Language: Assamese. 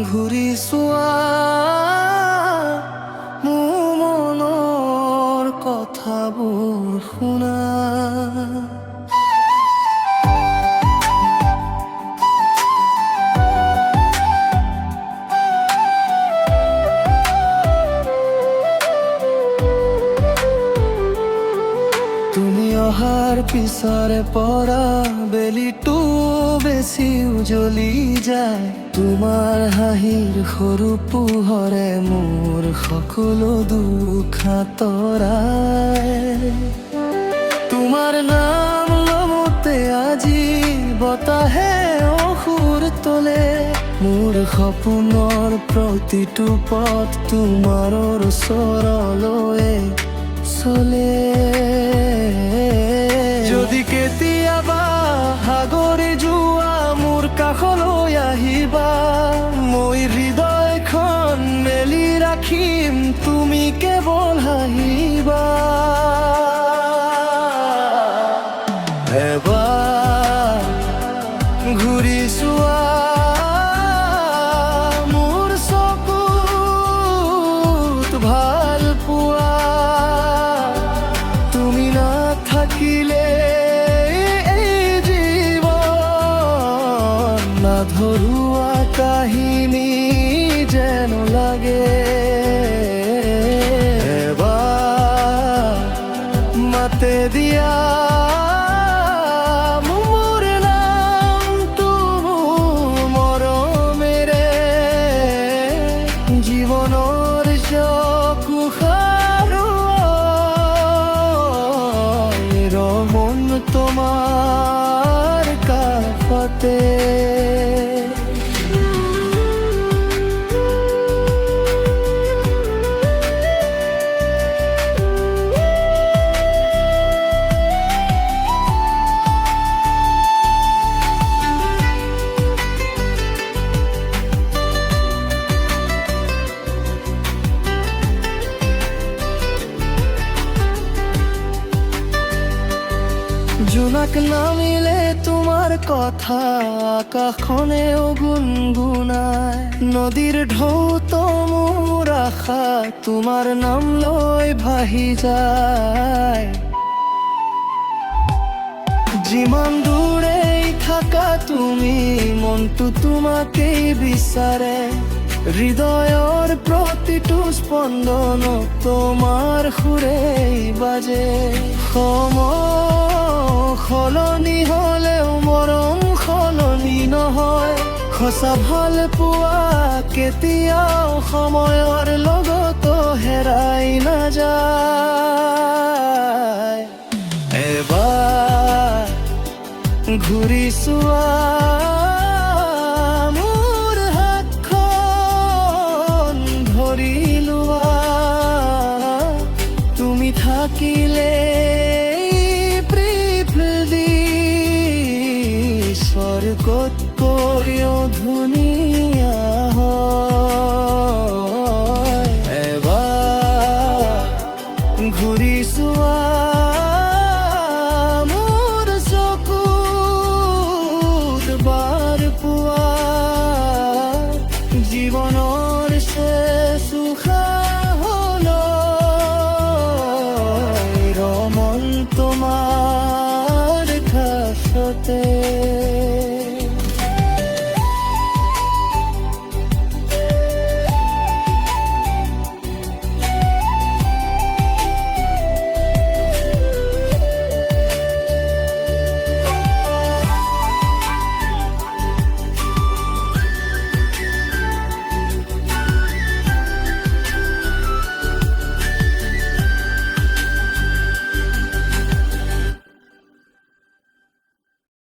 ঘূৰি চোৱা মোৰ মনৰ কথাবোৰ শুনা। তুমি অহাৰ পিছৰে পৰা বেলিটো বেছি উজ্বলি যায়। তোমাৰ হাঁহিৰ সৰু পোহৰে মোৰ সকলো দুখ আঁতৰায়। তোমাৰ নাম লওঁতে আজি বতাহে অসুৰ তোলে। মোৰ সপোনৰ প্ৰতিটো পথ তোমাৰ ওচৰলৈ চলে। যদি কেতিয়াবা সাগৰে যোৱা মোৰ কাষলৈ আহিবা, মই হৃদয়খন মেলি ৰাখিম, তুমি কেৱল হাঁহিবা। এবাৰ ঘূৰি চোৱা মোৰ চকুত ভাল পোৱা। তুমি নাথাকিলে এই জীৱন নাধৰুৱা কাহিনী যেন লাগে। এবাৰ মাতে দিয়া মোৰ নামটো মৰমেৰে। জীৱনৰ মন তোমাৰ কাষতে। জোনাক নামিলে তোমাৰ কথা আকাশনেও গুণগুণায়। নদীৰ ঢৌতো মোৰ আশা তোমাৰ নাম লৈ ভাহি যায়। যিমান দূৰেই থাকা তুমি মনটো তোমাকেই বিচাৰে। হৃদয়ৰ প্ৰতিটো স্পন্দন তোমাৰ সুৰেই বাজে। সলনি হলেও মৰম সলনি নহয়। সঁচা ভাল পোৱা কেতিয়াও সময়ৰ লগত হেৰাই নাযায়। এবাৰ ঘূৰি চোৱা মোৰ হাতখন ধৰি লোৱা। তুমি থাকিলে স্বৰ্গতকৈও ধুনীয়া হয়। এবাৰ ঘূৰি চোৱা মোৰ চকুত বাৰ পোৱা। জীৱনৰ শেষ উশাহলৈ মন তোমাৰ কাষতে।